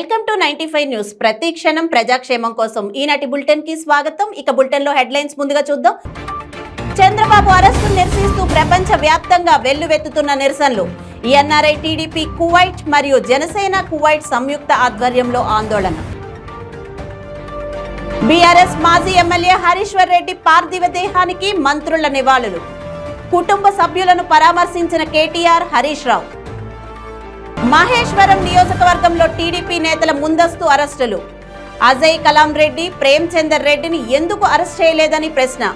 Welcome to 95 news. ప్రతి క్షణం ప్రజాక్షేమం కోసం ఈనాటి బులెటిన్ కి స్వాగతం. ఇక బులెటిన్ లో హెడ్లైన్స్ ముందుగా చూద్దాం. చంద్రబాబు అరెస్టు నిరసిస్తూ ప్రపంచ వ్యాప్తంగా వెల్లువెత్తుతున్న నిరసనలు. ఎన్ఆర్ఐ టీడీపీ కువైట్ మరియు జనసేన కువైట్ సంయుక్త ఆధ్వర్యంలో ఆందోళన. బీఆర్ఎస్ మాజీ ఎమ్మెల్యే హరీశ్వర్ రెడ్డి పార్థివ దేహానికి మంత్రుల నివాళులు. కుటుంబ సభ్యులను పరామర్శించిన కేటీఆర్, హరీష్ రావు. మహేశ్వరం నియోజకవర్గంలో టీడీపీ నేతల ముందస్తు అరెస్టులు. అజయ్ కలాం రెడ్డి, ప్రేమ్చందర్ రెడ్డిని ఎందుకు అరెస్ట్ చేయలేదని ప్రశ్న.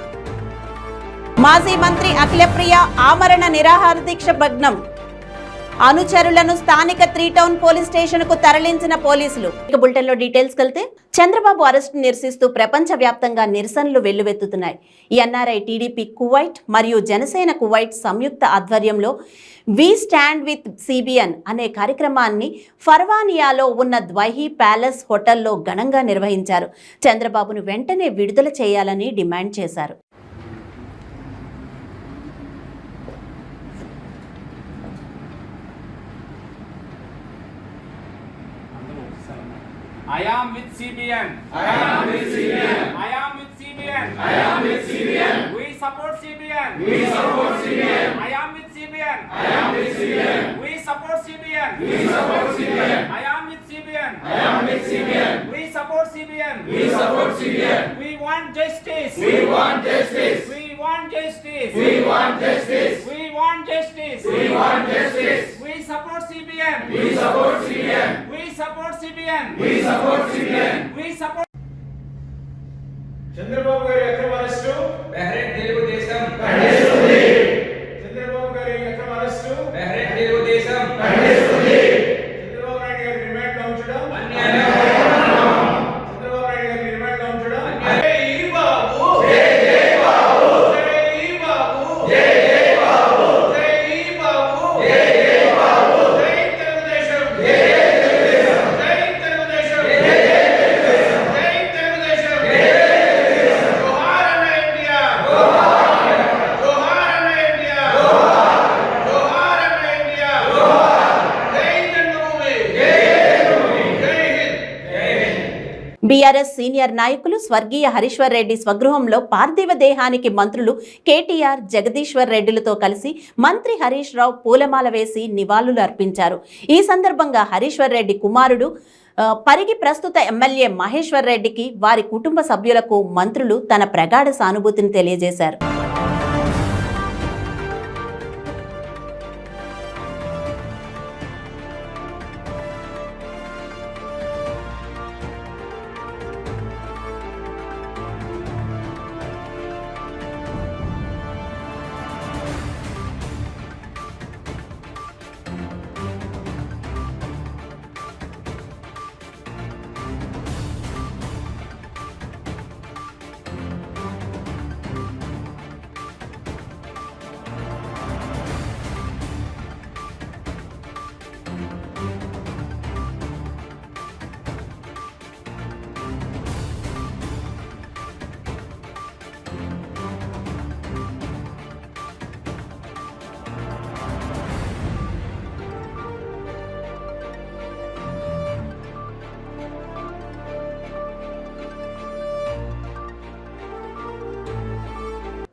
మాజీ మంత్రి అఖిలప్రియ ఆమరణ నిరాహార దీక్ష భగ్నం. అనుచరులను స్థానిక 3 టౌన్ పోలీస్ స్టేషన్ కు తరలించిన పోలీసులు. ఇక బులెటిన్ లో డీటెయిల్స్ వెళ్తే, చంద్రబాబు అరెస్టు నిరసిస్తూ ప్రపంచ వ్యాప్తంగా నిరసనలు వెల్లువెత్తుతున్నాయి. ఎన్ఆర్ఐ టీడీపీ కువైట్ మరియు జనసేన కువైట్ సంయుక్త ఆధ్వర్యంలో వి స్టాండ్ విత్ సిబిఎన్ అనే కార్యక్రమాన్ని ఫర్వానియాలో ఉన్న ద్వైహీ ప్యాలెస్ హోటల్లో ఘనంగా నిర్వహించారు. చంద్రబాబును వెంటనే విడుదల చేయాలని డిమాండ్ చేశారు. I am with CBN. I am with CBN. I am with CBN. I am with CBN. We support CBN. We support CBN. I am with CBN. I am with CBN. We support CBN. We support CBN. I am with CBN. I am with CBN. We support CBN. We support CBN. We want justice. We want justice. We want justice. We want justice. We want justice. We want justice. We support CBN. We support CBN. We support CBN. We support CBN. We support. Chandrababu గారి అక్రమ arrest Bahrain Telugu Desam ఖండిస్తుంది. Chandrababu గారి అక్రమ arrest Bahrain Telugu Desam ఖండిస్తుంది. Chandrababu Naidu గారి remand లో ఉంచడం అన్యాయం. చంద్రబాబు నాయుడు గారి remand లో ఉంచడం జై బాబు. జై జై బాబు. జై బాబు. జై జై బాబు. జై బాబు. జై జై బాబు. జై తెలుగుదేశం. జై తెలుగుదేశం. జై తెలుగుదేశం. జై తెలుగుదేశం. జై తెలుగుదేశం. జోహార్ అన్న ఇండియా. జోహార్. జోహార్ అన్న ఇండియా. జోహార్. జోహార్ అన్న ఇండియా. జోహార్. జై జన్మభూమి. జై జన్మభూమి. జై హింద్. జై హింద్. బీఆర్ఎస్ సీనియర్ నాయకులు స్వర్గీయ హరీశ్వర్ రెడ్డి స్వగృహంలో పార్థివ దేహానికి మంత్రులు కేటీఆర్, జగదీశ్వర్ రెడ్డిలతో కలిసి మంత్రి హరీష్ రావు పూలమాల వేసి నివాళులు అర్పించారు. ఈ సందర్భంగా హరీశ్వర్ రెడ్డి కుమారుడు పరిగి ప్రస్తుత ఎమ్మెల్యే మహేశ్వర్ రెడ్డికి, వారి కుటుంబ సభ్యులకు మంత్రులు తన ప్రగాఢ సానుభూతిని తెలియజేశారు.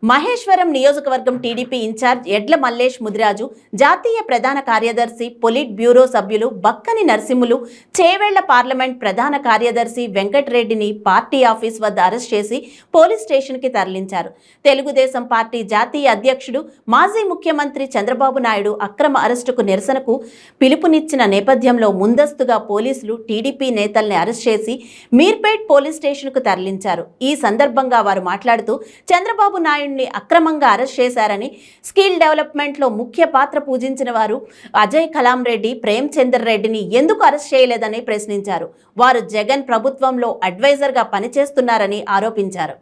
మహేశ్వరం నియోజకవర్గం టీడీపీ ఇన్ఛార్జ్ ఎడ్ల మల్లేష్ ముదిరాజు, జాతీయ ప్రధాన కార్యదర్శి, పొలిట్ బ్యూరో సభ్యులు బక్కని నరసింహులు, చేవెళ్ల పార్లమెంట్ ప్రధాన కార్యదర్శి వెంకటరెడ్డిని పార్టీ ఆఫీస్ వద్ద అరెస్ట్ చేసి పోలీస్ స్టేషన్కి తరలించారు. తెలుగుదేశం పార్టీ జాతీయ అధ్యక్షుడు, మాజీ ముఖ్యమంత్రి చంద్రబాబు నాయుడు అక్రమ అరెస్టుకు నిరసనకు పిలుపునిచ్చిన నేపథ్యంలో ముందస్తుగా పోలీసులు టీడీపీ నేతల్ని అరెస్ట్ చేసి మీర్పేట్ పోలీస్ స్టేషన్కు తరలించారు. ఈ సందర్భంగా వారు మాట్లాడుతూ, చంద్రబాబు నాయుడు అక్రమంగా అరెస్ట్ చేశారని, స్కిల్ డెవలప్మెంట్ లో ముఖ్య పాత్ర పూజించిన వారు అజయ్ కలాం రెడ్డి, ప్రేమ్చందర్ రెడ్డిని ఎందుకు అరెస్ట్ చేయలేదని ప్రశ్నించారు. వారు జగన్ ప్రభుత్వంలో అడ్వైజర్ గా పనిచేస్తున్నారని ఆరోపించారు.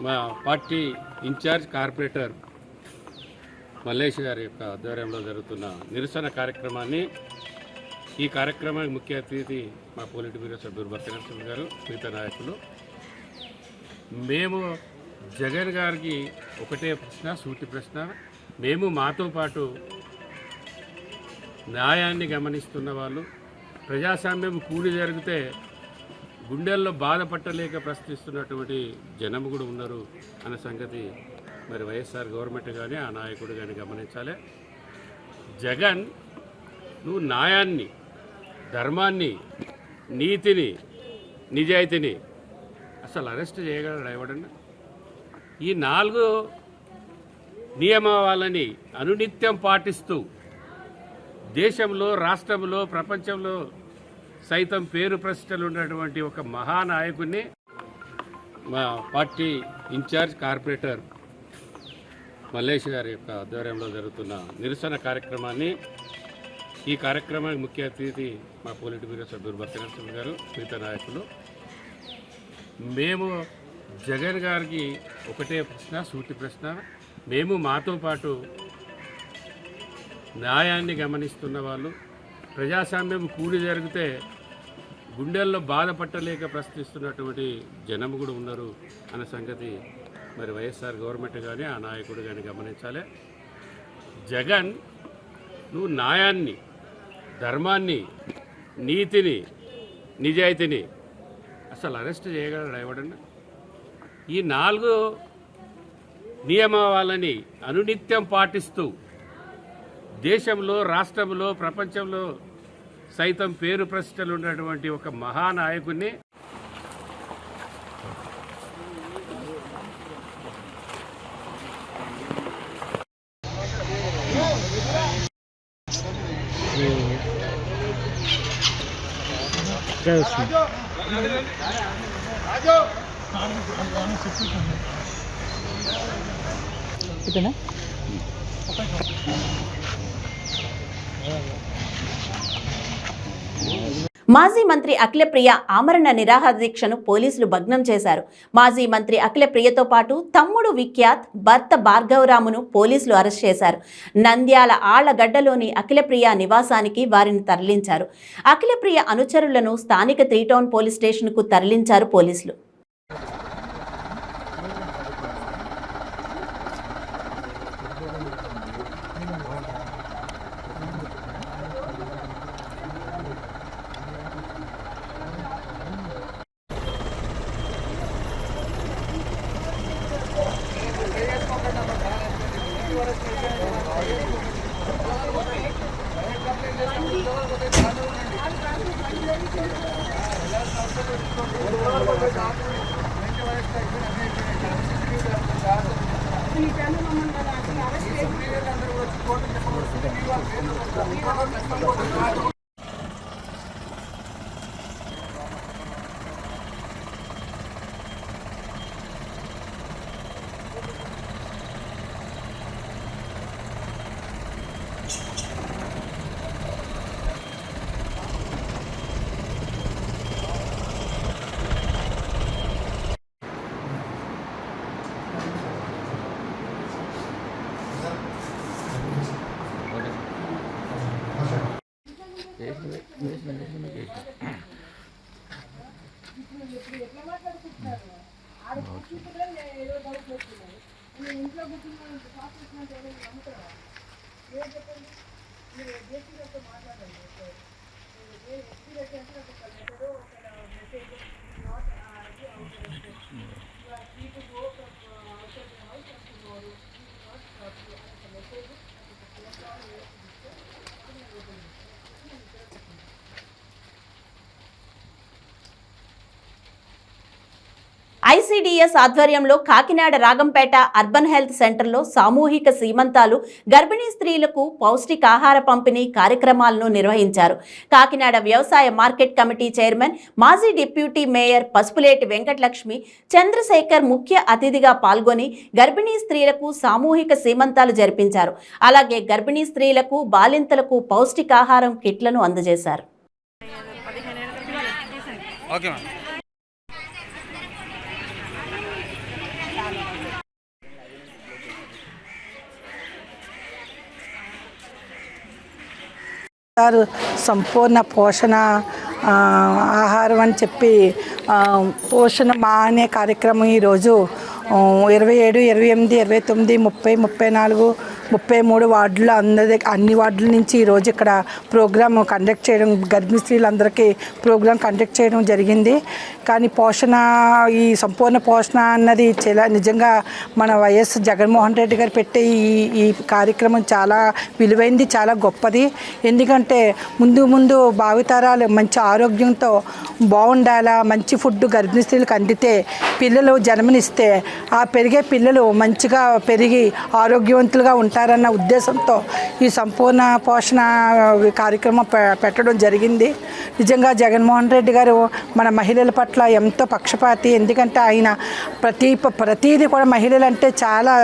మా పార్టీ ఇన్ఛార్జ్ కార్పొరేటర్ మల్లేష్ గారి యొక్క ఆధ్వర్యంలో జరుగుతున్న నిరసన కార్యక్రమాన్ని, ఈ కార్యక్రమానికి ముఖ్య అతిథి మా పొలిట్ బ్యూరో సభ్యులు బక్కని నరసింహ గారు, మిగతా నాయకులు. మేము జగన్ గారికి ఒకటే ప్రశ్న, సూటి ప్రశ్న. మేము మాతో పాటు న్యాయాన్ని గమనిస్తున్న వాళ్ళు, ప్రజాస్వామ్యం కూలి జరిగితే గుండెల్లో బాధపట్టలేక ప్రశ్నిస్తున్నటువంటి జనం కూడా ఉన్నారు అనే సంగతి మరి వైఎస్ఆర్ గవర్నమెంట్ కానీ ఆ నాయకుడు కానీ గమనించాలి. జగన్, నువ్వు న్యాయాన్ని, ధర్మాన్ని, నీతిని, నిజాయితీని అసలు అరెస్ట్ చేయగలడు ఎవడన్నా? ఈ 4 నియమావళిని అనునిత్యం పాటిస్తూ దేశంలో, రాష్ట్రంలో, ప్రపంచంలో సైతం పేరు ప్రతిష్టలు ఉన్నటువంటి ఒక మహానాయకుడిని మా పార్టీ ఇన్ఛార్జ్ కార్పొరేటర్ మల్లేష్ గారి యొక్క ఆధ్వర్యంలో జరుగుతున్న నిరసన కార్యక్రమాన్ని, ఈ కార్యక్రమానికి ముఖ్య అతిథి మా పొలిట్ బ్యూరో సభ్యులు భక్తి నరసింహ గారు, మిగతా నాయకులు. మేము జగన్ గారికి ఒకటే ప్రశ్న, సూటి ప్రశ్న. మేము మాతో పాటు న్యాయాన్ని గమనిస్తున్న వాళ్ళు, ప్రజాస్వామ్యం కూలి జరిగితే గుండెల్లో బాధపట్టలేక ప్రశ్నిస్తున్నటువంటి జనం కూడా ఉన్నారు అనే సంగతి మరి వైఎస్ఆర్ గవర్నమెంట్ కానీ ఆ నాయకుడు కానీ గమనించాలి. జగన్, నువ్వు న్యాయాన్ని, ధర్మాన్ని, నీతిని, నిజాయితీని అసలు అరెస్ట్ చేయగలడు ఎవడన్నా? ఈ 4 నియమావళిని అనునిత్యం పాటిస్తూ దేశంలో, రాష్ట్రంలో, ప్రపంచంలో సైతం పేరు ప్రతిష్టలు ఉన్నటువంటి ఒక మహానాయకుడిని మాజీ మంత్రి అఖిలప్రియ ఆమరణ నిరాహార దీక్షను పోలీసులు భగ్నం చేశారు. మాజీ మంత్రి అఖిలప్రియతో పాటు తమ్ముడు విఖ్యాత్, భర్త భార్గవరామును పోలీసులు అరెస్ట్ చేశారు. నంద్యాల ఆళ్లగడ్డలోని అఖిలప్రియ నివాసానికి వారిని తరలించారు. అఖిలప్రియ అనుచరులను స్థానిక 3 టౌన్ పోలీస్ స్టేషన్కు తరలించారు పోలీసులు. ICDS ఆధ్వర్యంలో కాకినాడ రాగంపేట అర్బన్ హెల్త్ సెంటర్లో సామూహిక సీమంతాలు, గర్భిణీ స్త్రీలకు పౌష్టికాహార పంపిణీ కార్యక్రమాలను నిర్వహించారు. కాకినాడ వ్యవసాయ మార్కెట్ కమిటీ చైర్మన్, మాజీ డిప్యూటీ మేయర్ పసుపులేటి వెంకటలక్ష్మి చంద్రశేఖర్ ముఖ్య అతిథిగా పాల్గొని గర్భిణీ స్త్రీలకు సామూహిక సీమంతాలు జరిపించారు. అలాగే గర్భిణీ స్త్రీలకు, బాలింతలకు పౌష్టికాహారం కిట్లను అందజేశారు. సంపూర్ణ పోషణ ఆహారం అని చెప్పి పోషణ మా అనే కార్యక్రమం ఈరోజు 27, 28, 29, 30, 34, 33 వార్డులు అన్ని వార్డుల నుంచి ఈరోజు ఇక్కడ ప్రోగ్రామ్ కండక్ట్ చేయడం, గర్భిణీ స్త్రీలందరికీ ప్రోగ్రామ్ కండక్ట్ చేయడం జరిగింది. కానీ ఈ సంపూర్ణ పోషణ అన్నది నిజంగా మన వైఎస్ జగన్మోహన్ రెడ్డి గారు పెట్టే ఈ కార్యక్రమం చాలా విలువైంది, చాలా గొప్పది. ఎందుకంటే ముందు భావితరాలు మంచి ఆరోగ్యంతో బాగుండాలా, మంచి ఫుడ్ గర్భిణీ స్త్రీలకు అందితే పిల్లలు జన్మనిస్తే ఆ పెరిగే పిల్లలు మంచిగా పెరిగి ఆరోగ్యవంతులుగా ఉంటారన్న ఉద్దేశంతో ఈ సంపూర్ణ పోషణ కార్యక్రమం పెట్టడం జరిగింది. నిజంగా జగన్మోహన్ రెడ్డి గారు మన మహిళల పట్ల ఎంతో పక్షపాతి. ఎందుకంటే ఆయన ప్రతిదీ కూడా మహిళలు అంటే చాలా,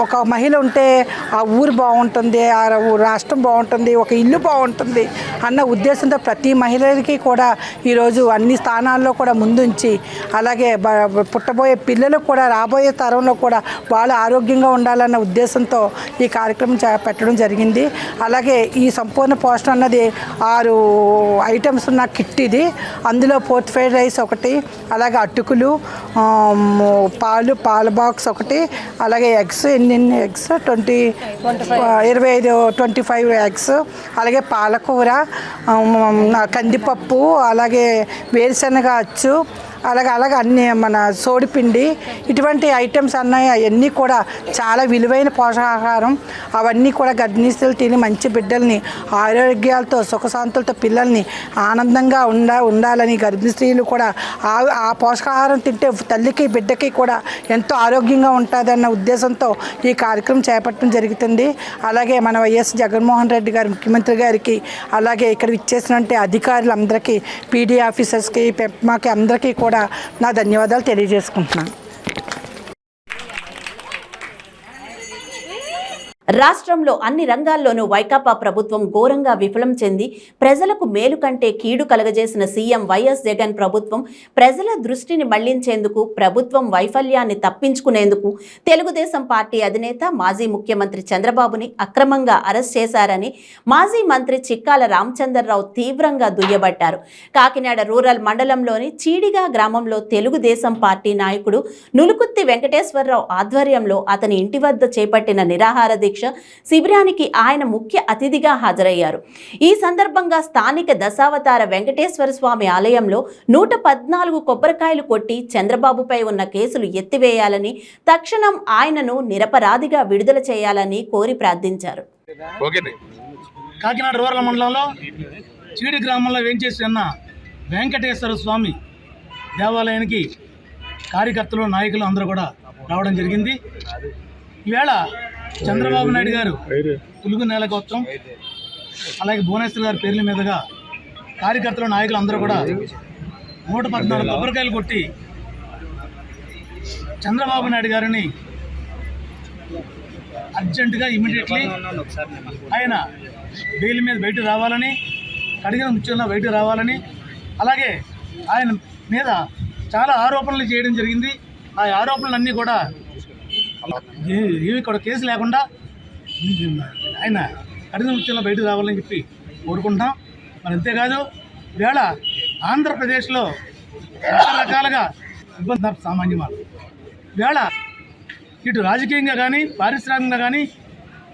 ఒక మహిళ ఉంటే ఆ ఊరు బాగుంటుంది, ఆ రాష్ట్రం బాగుంటుంది, ఒక ఇల్లు బాగుంటుంది అన్న ఉద్దేశంతో ప్రతి మహిళలకి కూడా ఈరోజు అన్ని స్థానాల్లో కూడా ముందుంచి, అలాగే పుట్టబోయే పిల్లలకు కూడా రాబోయే తరంలో కూడా వాళ్ళు ఆరోగ్యంగా ఉండాలన్న ఉద్దేశంతో ఈ కార్యక్రమం పెట్టడం జరిగింది. అలాగే ఈ సంపూర్ణ పోషణ అన్నది 6 ఐటమ్స్ ఉన్న కిట్ ఇది. అందులో పోర్ట్ఫైడ్ రైస్ ఒకటి, అలాగే అటుకులు, పాల బాక్స్ ఒకటి, అలాగే ఎగ్స్, ఎన్ని ఎగ్స్ 25 ఎగ్స్, అలాగే పాలకూర, కందిపప్పు, అలాగే వేరుశనగ అచ్చు, అలాగే అన్ని మన సోడిపిండి, ఇటువంటి ఐటమ్స్ అన్నాయి. అవన్నీ కూడా చాలా విలువైన పోషకాహారం. అవన్నీ కూడా గర్భిణీ స్త్రీలు తిని మంచి బిడ్డల్ని ఆరోగ్యాలతో సుఖశాంతులతో పిల్లల్ని ఆనందంగా ఉండాలని గర్భిణీ స్త్రీలు కూడా ఆ పోషకాహారం తింటే తల్లికి బిడ్డకి కూడా ఎంతో ఆరోగ్యంగా ఉంటుందన్న ఉద్దేశంతో ఈ కార్యక్రమం చేపట్టడం జరుగుతుంది. అలాగే మన వైఎస్ జగన్మోహన్ రెడ్డి గారు ముఖ్యమంత్రి గారికి, అలాగే ఇక్కడ ఇచ్చేసినటువంటి అధికారులందరికీ, పీడీ ఆఫీసర్స్కి, పెప్మాకి అందరికీ కూడా నా ధన్యవాదాలు తెలియజేసుకుంటున్నాను. రాష్ట్రంలో అన్ని రంగాల్లోనూ వైకాపా ప్రభుత్వం ఘోరంగా విఫలం చెంది ప్రజలకు మేలు కంటే కీడు కలగజేసిన సీఎం వైఎస్ జగన్ ప్రభుత్వం ప్రజల దృష్టిని మళ్లించేందుకు, ప్రభుత్వం వైఫల్యాన్ని తప్పించుకునేందుకు తెలుగుదేశం పార్టీ అధినేత మాజీ ముఖ్యమంత్రి చంద్రబాబుని అక్రమంగా అరెస్ట్ చేశారని మాజీ మంత్రి చిక్కాల రామచంద్రరావు తీవ్రంగా దుయ్యబట్టారు. కాకినాడ రూరల్ మండలంలోని చీడిగా గ్రామంలో తెలుగుదేశం పార్టీ నాయకుడు నులుకుత్తి వెంకటేశ్వరరావు ఆధ్వర్యంలో అతని ఇంటి వద్ద చేపట్టిన నిరాహార దీక్ష శిబిరానికి ఆయన ముఖ్య అతిథిగా హాజరయ్యారు. ఈ సందర్భంగా స్థానిక దశావతార వెంకటేశ్వర స్వామి ఆలయంలో 114 కొబ్బరికాయలు కొట్టి చంద్రబాబుపై ఉన్న కేసులు ఎత్తివేయాలని, తక్షణం ఆయనను నిరపరాధిగా విడుదల చేయాలని కోరి ప్రార్థించారు. కాకినాడ రూరల్ మండలంలో చీడి గ్రామంలో వేంచేసి ఉన్న వెంకటేశ్వర స్వామి దేవాలయానికి కార్యకర్తలు, నాయకులు అందరూ కూడా రావడం జరిగింది. ఈవేళ చంద్రబాబు నాయుడు గారు తెలుగు నేల గోత్రం, అలాగే భువనేశ్వర్ గారి పేర్ల మీదుగా కార్యకర్తలు, నాయకులు అందరూ కూడా 114 కొబ్బరికాయలు కొట్టి చంద్రబాబు నాయుడు గారిని అర్జెంటుగా ఇమీడియట్లీ ఆయన బెయిల్ మీద బయటకు రావాలని, కడిగిన ముత్యంలో బయటకు రావాలని, అలాగే ఆయన మీద చాలా ఆరోపణలు చేయడం జరిగింది. ఆ ఆరోపణలన్నీ కూడా ఏమి కూడా కేసు లేకుండా ఆయన కఠిన ముత్యంలో బయటకు రావాలని చెప్పి కోరుకుంటున్నాం. మరి అంతేకాదు, వేళ ఆంధ్రప్రదేశ్లో రకరకాలుగా ఇబ్బంది సామాన్యమాలు వేళ ఇటు రాజకీయంగా కానీ, పారిశ్రామికంగా కానీ,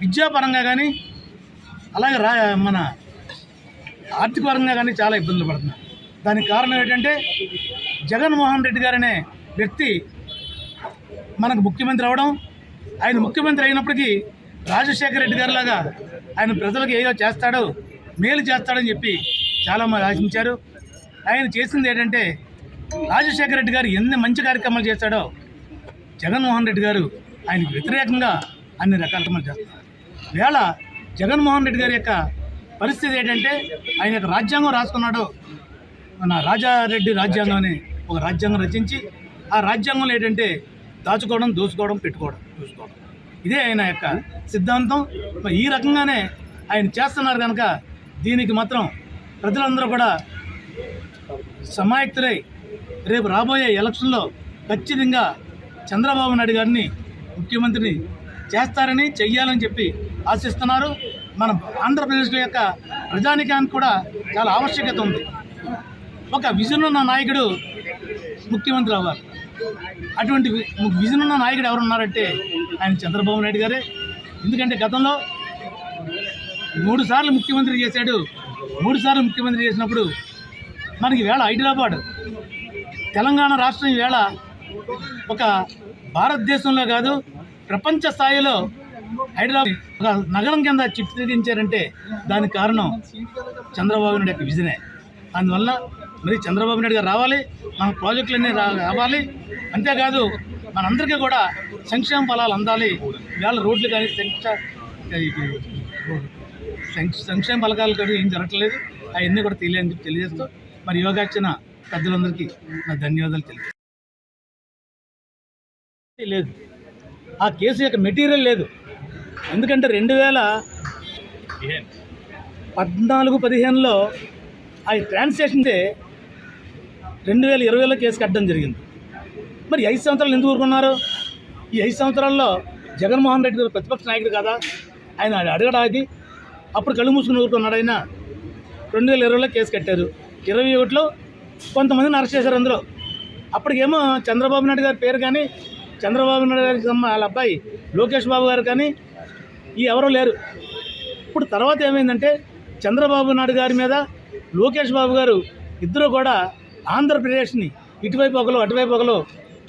విద్యాపరంగా కానీ, అలాగే మన ఆర్థిక పరంగా కానీ చాలా ఇబ్బందులు పడుతున్నారు. దానికి కారణం ఏంటంటే జగన్మోహన్ రెడ్డి గారనే వ్యక్తి మనకు ముఖ్యమంత్రి అవడం, ఆయన ముఖ్యమంత్రి అయినప్పటికీ రాజశేఖర రెడ్డి గారిలాగా ఆయన ప్రజలకు ఏదో చేస్తాడో, మేలు చేస్తాడని చెప్పి చాలామంది ఆశించారు. ఆయన చేసింది ఏంటంటే, రాజశేఖర రెడ్డి గారు ఎన్ని మంచి కార్యక్రమాలు చేస్తాడో జగన్మోహన్ రెడ్డి గారు ఆయనకు వ్యతిరేకంగా అన్ని రకాల కార్యక్రమాలు చేస్తారు. వేళ జగన్మోహన్ రెడ్డి గారి యొక్క పరిస్థితి ఏంటంటే, ఆయన యొక్క రాజ్యాంగం రాసుకున్నాడు. మన రాజారెడ్డి రాజ్యాంగం అని ఒక రాజ్యాంగం రచించి, ఆ రాజ్యాంగంలో ఏంటంటే దాచుకోవడం, దోచుకోవడం, పెట్టుకోవడం, చూసుకోవడం, ఇదే ఆయన యొక్క సిద్ధాంతం. ఈ రకంగానే ఆయన చేస్తున్నారు కనుక దీనికి మాత్రం ప్రజలందరూ కూడా సమాయక్తులై రేపు రాబోయే ఎలక్షన్లో ఖచ్చితంగా చంద్రబాబు నాయుడు గారిని ముఖ్యమంత్రిని చేస్తారని, చెయ్యాలని చెప్పి ఆశిస్తున్నారు. మన ఆంధ్రప్రదేశ్ యొక్క ప్రజానికానికి కూడా చాలా ఆవశ్యకత ఉంది. ఒక విజన్ ఉన్న నాయకుడు ముఖ్యమంత్రి అవ్వాలి. అటువంటి విజన్ ఉన్న నాయకుడు ఎవరు ఉన్నారంటే ఆయన చంద్రబాబు నాయుడు గారే. ఎందుకంటే గతంలో 3 సార్లు ముఖ్యమంత్రి చేశాడు. 3 సార్లు ముఖ్యమంత్రి చేసినప్పుడు మనకి వేళ హైదరాబాద్ తెలంగాణ రాష్ట్రం వేళ ఒక భారతదేశంలో కాదు ప్రపంచ స్థాయిలో హైదరాబాద్ ఒక నగరం కింద చిత్రీకరించారంటే దానికి కారణం చంద్రబాబు నాయుడు యొక్క విజనే. అందువల్ల మరి చంద్రబాబు నాయుడు గారు రావాలి, మన ప్రాజెక్టులన్నీ రావాలి. అంతేకాదు మనందరికీ కూడా సంక్షేమ ఫలాలు అందాలి. వేళ రోడ్లు కానీ సంక్షేమ పథకాలు కానీ ఏం జరగట్లేదు. అవన్నీ కూడా తెలియజేస్తూ మరి యోగార్చన పెద్దలందరికీ నా ధన్యవాదాలు లేదు. ఆ కేసు యొక్క మెటీరియల్ లేదు. ఎందుకంటే 2014-15లో ఆ ట్రాన్సాక్షన్ 2020లో కేసు కట్టడం జరిగింది. మరి 5 సంవత్సరాలు ఎందుకు ఊరుకున్నారు? ఈ 5 సంవత్సరాల్లో జగన్మోహన్ రెడ్డి గారు ప్రతిపక్ష నాయకుడు కదా, ఆయన అడగడా అది? అప్పుడు కళ్ళు మూసుకుని ఊరుకున్నాడు ఆయన. 2020లో కేసు కట్టారు. 21లో కొంతమందిని అరెస్ట్ చేశారు. అందులో అప్పటికేమో చంద్రబాబు నాయుడు గారి పేరు కానీ, చంద్రబాబు నాయుడు గారికి వాళ్ళ అబ్బాయి లోకేష్ బాబు గారు కానీ ఎవరూ లేరు. ఇప్పుడు తర్వాత ఏమైందంటే చంద్రబాబు నాయుడు గారి మీద లోకేష్ బాబు గారు ఇద్దరు కూడా ఆంధ్రప్రదేశ్ని ఇటువైపు ఒకరు అటువైపు ఒకరు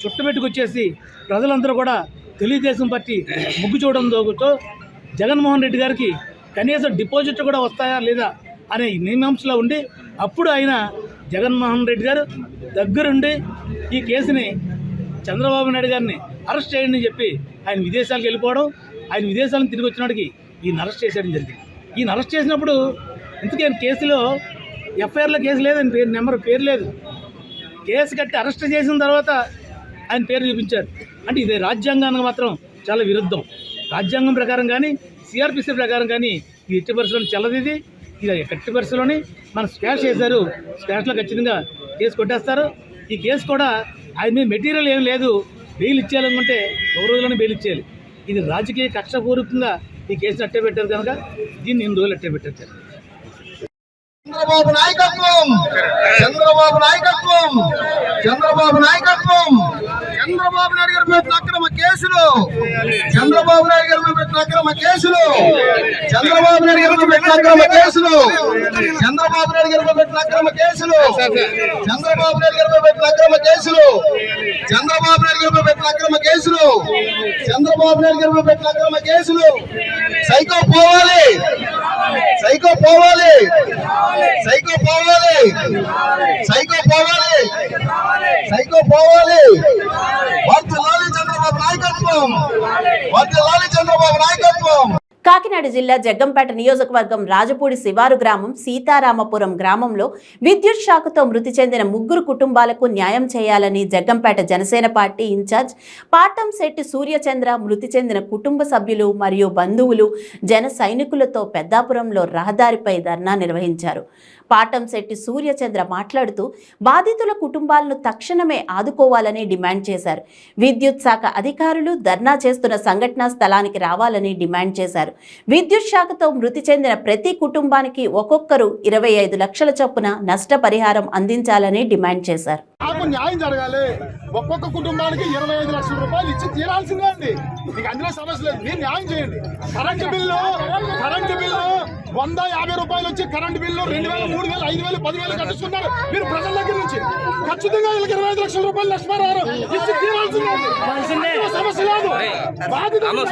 చుట్టబెట్టుకొచ్చేసి ప్రజలందరూ కూడా తెలుగుదేశం పార్టీ ముగ్గు చూడడంతో జగన్మోహన్ రెడ్డి గారికి కనీసం డిపాజిట్ కూడా వస్తాయా లేదా అనే నియమాంశంలో ఉండి అప్పుడు ఆయన జగన్మోహన్ రెడ్డి గారు దగ్గరుండి ఈ కేసుని చంద్రబాబు నాయుడు గారిని అరెస్ట్ చేయండి అని చెప్పి ఆయన విదేశాలకు వెళ్ళిపోవడం, ఆయన విదేశాలను తిరిగి వచ్చినప్పటికి ఈయన అరెస్ట్ చేసేయడం జరిగింది. ఈయన అరెస్ట్ చేసినప్పుడు ఇంతకీ కేసులో ఎఫ్ఐఆర్లో కేసు లేదని పేరు లేదు. కేసు కట్టి అరెస్ట్ చేసిన తర్వాత ఆయన పేరు చూపించారు. అంటే ఇది రాజ్యాంగానికి మాత్రం చాలా విరుద్ధం. రాజ్యాంగం ప్రకారం కానీ సిఆర్పిసి ప్రకారం కానీ ఈ ఎట్టి పరిస్థితుల్లో చెల్లదు. ఇది ఎట్టి పరిస్థితుల్లోని మన స్క్వాష్ చేశారు. స్క్వాష్లో ఖచ్చితంగా కేసు కొట్టేస్తారు. ఈ కేసు కూడా ఆయన మీద మెటీరియల్ ఏం లేదు. బెయిల్ ఇచ్చేయాలనుకుంటే ఒక రోజులోనే బెయిల్ ఇచ్చేయాలి. ఇది రాజకీయ కక్షపూర్వకంగా ఈ కేసును అట్టే పెట్టారు కనుక దీన్ని 8 రోజులు అట్టే పెట్టారు. చంద్రబాబు నాయకత్వం, చంద్రబాబు నాయకత్వం, చంద్రబాబు నాయకత్వం, చంద్రబాబు నాయుడు గారి మీద అక్రమ కేసులు, చంద్రబాబు నాయుడు గారి మీద అక్రమ కేసులు, చంద్రబాబు నాయుడు గారి మీద అక్రమ కేసులు, చంద్రబాబు నాయుడు గారి మీద అక్రమ కేసులు, చంద్రబాబు నాయుడు గారి మీద అక్రమ కేసులు, చంద్రబాబు నాయుడు గారి మీద అక్రమ కేసులు, చంద్రబాబు నాయుడు గారి మీద అక్రమ కేసులు. సైకో పోవాలి, సైకో పోవాలి, సైకో పోవాలి, సైకో పోవాలి, సైకో పోవాలి. వర్ధిల్లాలి చంద్రబాబు నాయకత్వం, వర్ధిల్లాలి చంద్రబాబు నాయకత్వం. కాకినాడ జిల్లా జగ్గంపేట నియోజకవర్గం రాజపూడి శివారు గ్రామం సీతారామపురం గ్రామంలో విద్యుత్ షాక్తో మృతి చెందిన 3 కుటుంబాలకు న్యాయం చేయాలని జగ్గంపేట జనసేన పార్టీ ఇన్ఛార్జ్ పాటంశెట్టి సూర్యచంద్ర మృతి చెందిన కుటుంబ సభ్యులు మరియు బంధువులు జన సైనికులతో పెద్దాపురంలో రహదారిపై ధర్నా నిర్వహించారు. పాటంశెట్టి సూర్యచంద్ర మాట్లాడుతూ బాధితుల కుటుంబాలను తక్షణమే ఆదుకోవాలని డిమాండ్ చేశారు. విద్యుత్ శాఖ అధికారులు ధర్నా చేస్తున్న సంఘటనా స్థలానికి రావాలని డిమాండ్ చేశారు. విద్యుత్ శాఖతో మృతి చెందిన ప్రతి కుటుంబానికి ఒక్కొక్కరు 25 లక్షల చొప్పున నష్టపరిహారం అందించాలని డిమాండ్ చేశారు. నాకు న్యాయం జరగాలి. ఒక్కొక్క కుటుంబానికి 25 లక్షల రూపాయలు ఇచ్చి తీరాల్సిందే అండి. మీకు అందులో సమస్య లేదు. మీరు న్యాయం చేయండి. కరెంటు బిల్లు 150 రూపాయలు వచ్చి కరెంటు బిల్లు 2000, 3000, 5000, 10,000 కట్టిస్తున్నారు. మీరు ప్రజల దగ్గర నుంచి ఖచ్చితంగా 25 లక్షల రూపాయలు నష్టపరిహారం ఇచ్చి తీరాల్సిందే. సమస్య లేదు. బాధితులు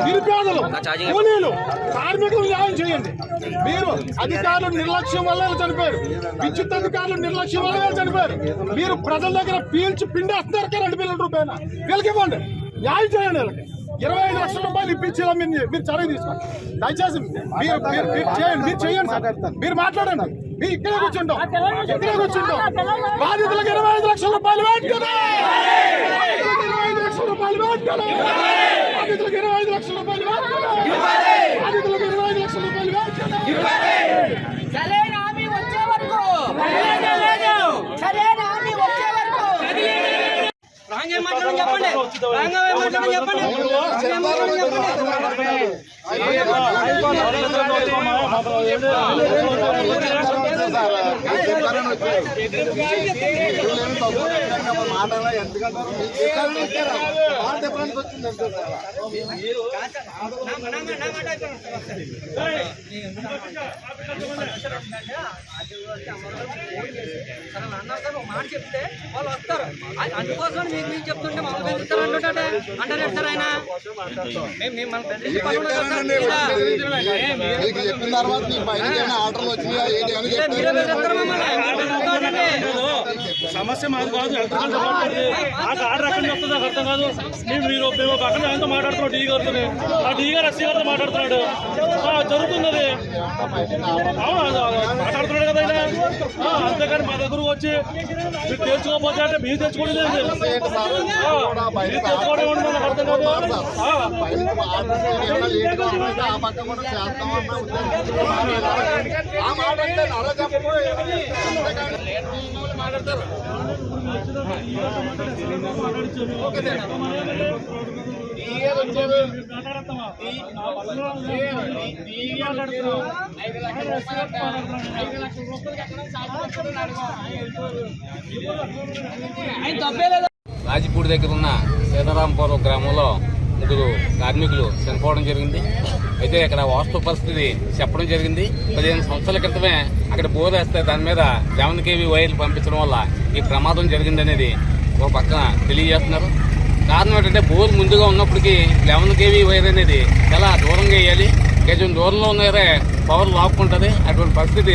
నిరుపేదలు, కూలీలు, కార్మికులు న్యాయం చేయండి. మీరు అధికారులు నిర్లక్ష్యం వల్ల చనిపోయారు. విద్యుత్ అధికారులు నిర్లక్ష్యం వల్ల చనిపోయారు. మీరు ప్రజల దగ్గర పీల్చి పిండేస్తున్నారు కరెంటు బిల్లుల రూపాయన. వీళ్ళకి ఇవ్వండి, న్యాయం చేయండి. వీళ్ళకి 25 లక్షల రూపాయలు ఇప్పించేలా మీరు చర్య తీసుకోండి. దయచేసి మీరు చేయండి సార్. మీరు మాట్లాడండి. మీరు ఇక్కడే కూర్చుంటాం. బాధితులకు 25 లక్షల రూపాయలు పెట్టుకుని, 25 లక్షల రూపాయలు పెట్టుకుని, బాధితులకు 25 లక్షల రూపాయలు పెట్టుకుని, బాధితులకు 25 లక్షల రూపాయలు పెట్టుకుని. సరైన హామీ వచ్చే వరకు, సరైన హామీ వచ్చే వరకు రాంగే మాట్లాడని చెప్పండి. రాంగే మాట్లాడని చెప్పండి. మాట చెప్తే వాళ్ళు వస్తారు. అందుకోసం మీకు చెప్తుంటే మమ్మల్ని అంటారు సార్ ఆయన చెప్పిన తర్వాత సమస్య మాకు కాదు. ఎలక్ట్రికల్ డిపార్ట్మెంట్ నాకు ఆర్డర్ ఎక్కడి నుంచి వస్తుందో నాకు అర్థం కాదు. మేము పక్కన ఆయనతో మాట్లాడుతున్నాం, డీ గారితో. ఆ డీ గారు ఎస్సీ గారితో మాట్లాడుతున్నాడు. జరుగుతుంది అది. మాట్లాడుతున్నాడు కదా ఆయన. అంతేకాని మా దగ్గరకు వచ్చి మీరు తెచ్చుకోకపోతే అంటే మీరు తెచ్చుకోలేదు. మీరు తెచ్చుకోవడం ఉండదు నాకు అర్థం కాదు. మాట్లాడతారు. రాజపూడి దగ్గర ఉన్న సీతారాంపురం గ్రామంలో ముగ్గురు కార్మికులు చనిపోవడం జరిగింది. అయితే ఇక్కడ వాస్తవ పరిస్థితి చెప్పడం జరిగింది. 15 సంవత్సరాల క్రితమే అక్కడ బోర్ వేస్తే దాని మీద 11 kV వైర్లు పంపించడం వల్ల ఈ ప్రమాదం జరిగిందనేది ఒక పక్కన తెలియజేస్తున్నారు. కారణం ఏంటంటే బోర్ ముందుగా ఉన్నప్పటికీ 11 kV వైర్ అనేది చాలా దూరంగా వేయాలి. కొంచెం దూరంలో ఉన్నారే పవర్ లాక్కుంటుంది. అటువంటి పరిస్థితి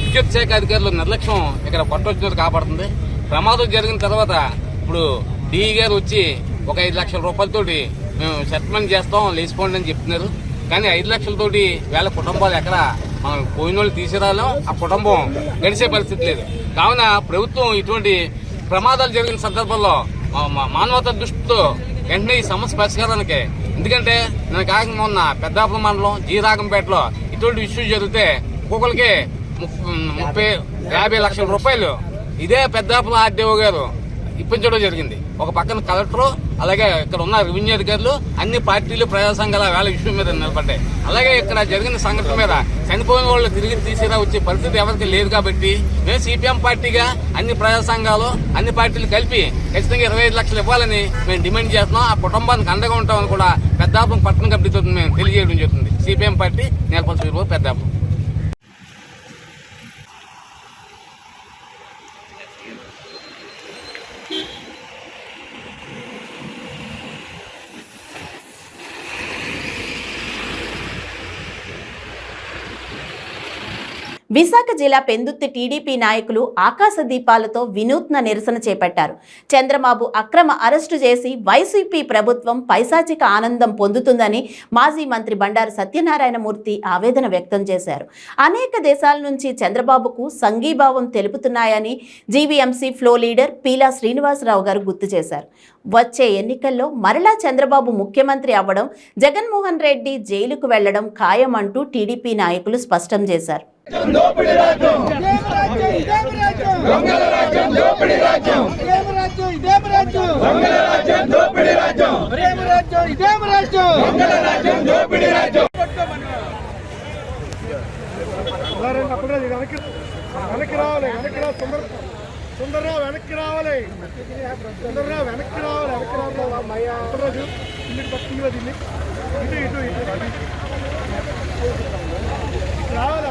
విద్యుత్ శాఖ అధికారులు నిర్లక్ష్యం ఇక్కడ పట్టొచ్చినట్టు కాపాడుతుంది. ప్రమాదం జరిగిన తర్వాత ఇప్పుడు డిఈ గారు వచ్చి ఒక 5 లక్షల రూపాయలతోటి మేము సెటిల్మెంట్ చేస్తాం, లేచిపోండి అని చెప్తున్నారు. కానీ 5 లక్షలతోటి వేల కుటుంబాలు ఎక్కడ మనం పోయిన వాళ్ళు తీసిరాలో ఆ కుటుంబం గడిచే పరిస్థితి లేదు. కావున ప్రభుత్వం ఇటువంటి ప్రమాదాలు జరిగిన సందర్భంలో మానవతా దృష్టితో వెంటనే ఈ సమస్య పరిష్కారానికి, ఎందుకంటే నేను కాక మొన్న పెద్దాపురం మండలం జీరాగంపేటలో ఇటువంటి ఇష్యూ జరిగితే ఒక్కొక్కరికి 50 లక్షల రూపాయలు ఇదే పెద్దాపురం ఆర్డీఓ గారు ఇప్పించడం జరిగింది. ఒక పక్కన కలెక్టరు, అలాగే ఇక్కడ ఉన్న రెవెన్యూ అధికారులు, అన్ని పార్టీలు, ప్రజా సంఘాల వేళ ఇష్యూ మీద నిలబడ్డాయి. అలాగే ఇక్కడ జరిగిన సంఘటన మీద చనిపోయిన వాళ్ళు తిరిగి తీసిరా వచ్చే పరిస్థితి ఎవరికి లేదు. కాబట్టి మేము సిపిఎం పార్టీగా అన్ని ప్రజా సంఘాలు, అన్ని పార్టీలు కలిపి ఖచ్చితంగా 25 లక్షలు ఇవ్వాలని మేము డిమాండ్ చేస్తున్నాం. ఆ కుటుంబానికి అండగా ఉంటామని కూడా పెద్దాపురం పట్టణ కమిటీతో మేము తెలియజేయడం జరుగుతుంది. సిపిఎం పార్టీ నేలపల్లి వీరు పెద్దాపురం. విశాఖ జిల్లా పెందుర్తి టీడీపీ నాయకులు ఆకాశ దీపాలతో వినూత్న నిరసన చేపట్టారు. చంద్రబాబు అక్రమ అరెస్టు చేసి వైసీపీ ప్రభుత్వం పైశాచిక ఆనందం పొందుతుందని మాజీ మంత్రి బండారు సత్యనారాయణమూర్తి ఆవేదన వ్యక్తం చేశారు. అనేక దేశాల నుంచి చంద్రబాబుకు సంఘీభావం తెలుపుతున్నాయని GVMC floor leader Peela Srinivasarao గారు గుర్తు చేశారు. వచ్చే ఎన్నికల్లో మరలా చంద్రబాబు ముఖ్యమంత్రి అవ్వడం, జగన్మోహన్ రెడ్డి జైలుకు వెళ్లడం ఖాయమంటూ టీడీపీ నాయకులు స్పష్టం చేశారు. సుందరరావు వెనక్కి రావాలి, సుందరరావు వెనక్కి రావాలి, వెనక్కి రావాలి. ఇటు పట్టుకుని దీన్ని ఇటు ఇటు ఇటు రావాలి.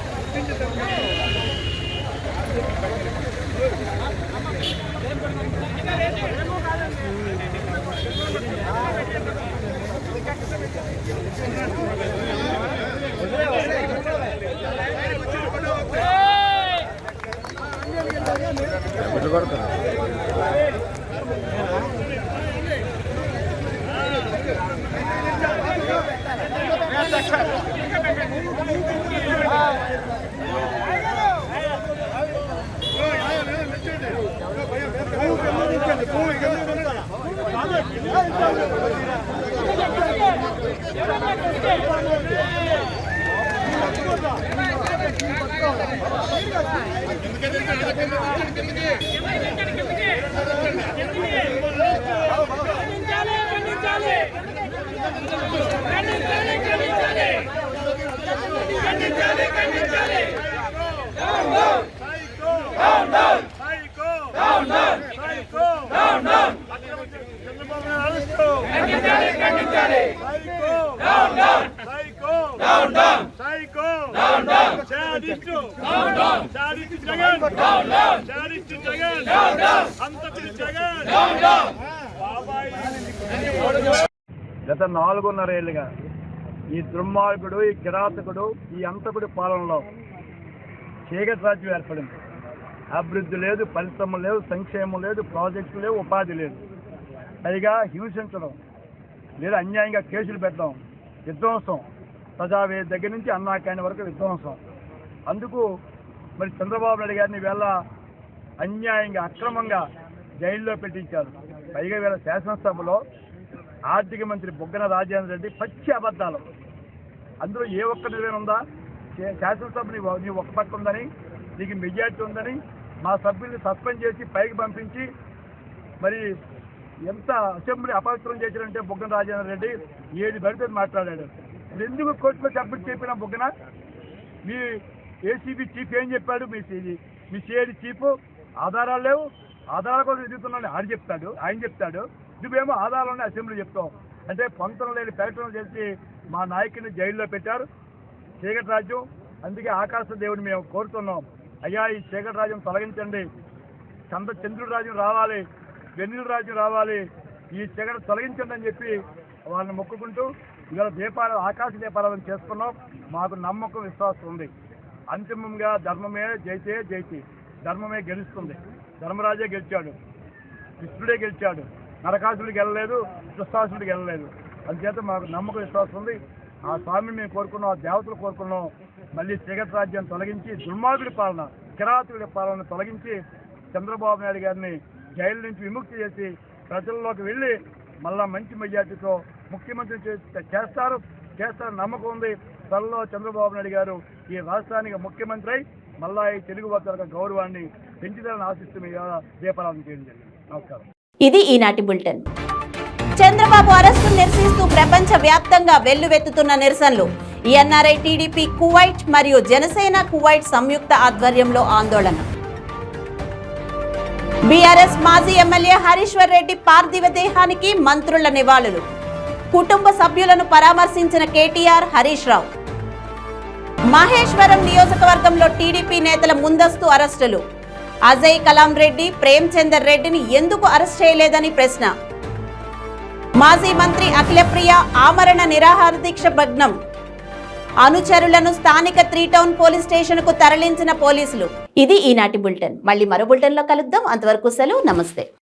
గత 4.5 ఏళ్లుగా ఈ దుర్మార్గుడు, ఈ కిరాతకుడు, ఈ అంతకుడి పాలనలో చీకటి రాజ్యం ఏర్పడింది. అభివృద్ధి లేదు, ఫలితం లేదు, సంక్షేమం లేదు, ప్రాజెక్టులు లేవు, ఉపాధి లేదు. పైగా హింసించడం లేదా అన్యాయంగా కేసులు పెట్టడం, విధ్వంసం, ప్రజావేది దగ్గర నుంచి అన్నాకాని వరకు విధ్వంసం. అందుకు మరి చంద్రబాబు నాయుడు గారిని వేళ అన్యాయంగా అక్రమంగా జైల్లో పెట్టించారు. పైగా వీళ్ళ శాసనసభలో ఆర్థిక మంత్రి బుగ్గన రాజేంద్ర రెడ్డి పచ్చి అబద్ధాలు. అందులో ఏ ఒక్క నిర్ణయం ఉందా? శాసనసభ నీ ఒక్క పక్క ఉందని, నీకు మెజార్టీ ఉందని మా సభ్యుల్ని సస్పెండ్ చేసి పైకి పంపించి మరి ఎంత అసెంబ్లీ అపవిత్రం చేశారంటే బుగ్గన రాజేంద్ర రెడ్డి 7 గంటలు మాట్లాడాడు. ఎందుకు కోర్టులో చెప్పి చెప్పిన బుగ్గన? మీ ఏసీబీ చీఫ్ ఏం చెప్పాడు? మీ సిఐడి చీఫ్ ఆధారాలు లేవు, ఆధారాల కోసం ఎదుగుతున్నాను ఆయన చెప్తాడు. నువ్వేమో ఆధారాలని అసెంబ్లీ చెప్తావు. అంటే పొంతన లేని ప్రకటన చేసి మా నాయకుడిని జైల్లో పెట్టారు. చీకటి రాజ్యం. అందుకే ఆకాశ దేవుడిని మేము కోరుతున్నాం, అయ్యా ఈ చీకటి రాజ్యం తొలగించండి, చంద్రుడి రాజ్యం రావాలి, వెన్నెల రాజ్యం రావాలి, ఈ చీకటి తొలగించండి అని చెప్పి వాళ్ళని మొక్కుకుంటూ ఇవాళ దీపాలు, ఆకాశ దీపాలను చేసుకున్నాం. మాకు నమ్మకం, విశ్వాసం ఉంది. అంతిమంగా ధర్మమే జైతే, ధర్మమే గెలుస్తుంది. ధర్మరాజే గెలిచాడు, కృష్ణుడే గెలిచాడు, నరకాసుడికి వెళ్ళలేదు, దుష్టాసుడికి వెళ్ళలేదు. అందుచేత మాకు నమ్మకం, విశ్వాసం ఉంది. ఆ స్వామిని మేము కోరుకున్నాం, ఆ దేవతలు కోరుకున్నాం. మళ్ళీ చీకటి రాజ్యాన్ని తొలగించి, దుర్మార్గుడి పాలన, కిరాతకుడి పాలన తొలగించి చంద్రబాబు నాయుడు గారిని జైలు నుంచి విముక్తి చేసి ప్రజల్లోకి వెళ్ళి మళ్ళా మంచి మెజార్టీతో ముఖ్యమంత్రి చేస్తారు నమ్మకం ఉంది. త్వరలో చంద్రబాబు నాయుడు గారు ఈ రాష్ట్రానికి ముఖ్యమంత్రి అయి మళ్ళా ఈ తెలుగు వర్గాల గౌరవాన్ని పెంచుతారని ఆశిస్తూ మీ దీపారాధన చేయడం జరిగింది. నమస్కారం. ఇది ఈనాటి బులెటిన్. చంద్రబాబు అరెస్టు నిరసిస్తూ ప్రపంచ వ్యాప్తంగా వెల్లువెత్తుతున్న నిరసనలు. ఎన్ఆర్ఐ, టీడీపీ కువైట్ మరియు జనసేన కువైట్ సంయుక్త ఆధ్వర్యంలో ఆందోళన. బీఆర్ఎస్ మాజీ ఎమ్మెల్యే హరీశ్వర్ రెడ్డి పార్థివ దేహానికి మంత్రుల నివాళులు. కుటుంబ సభ్యులను పరామర్శించిన కేటీఆర్, హరీష్ రావు. మహేశ్వరం నియోజకవర్గంలో టీడీపీ నేతల ముందస్తు అరెస్టులు. అజయ్ కలాం రెడ్డి, ప్రేమ్చందర్ రెడ్డిని ఎందుకు అరెస్ట్ చేయలేదని ప్రశ్న. మాజీ మంత్రి అఖిలప్రియ ఆమరణ నిరాహార దీక్ష భగ్నం. అనుచరులను స్థానిక 3 టౌన్ పోలీస్ స్టేషన్ కు తరలించిన పోలీసులు. ఇది ఈనాటి బులెటిన్. మళ్ళీ మరో బులెటిన్ లో కలుద్దాం. అంతవరకు సెలవు. నమస్తే.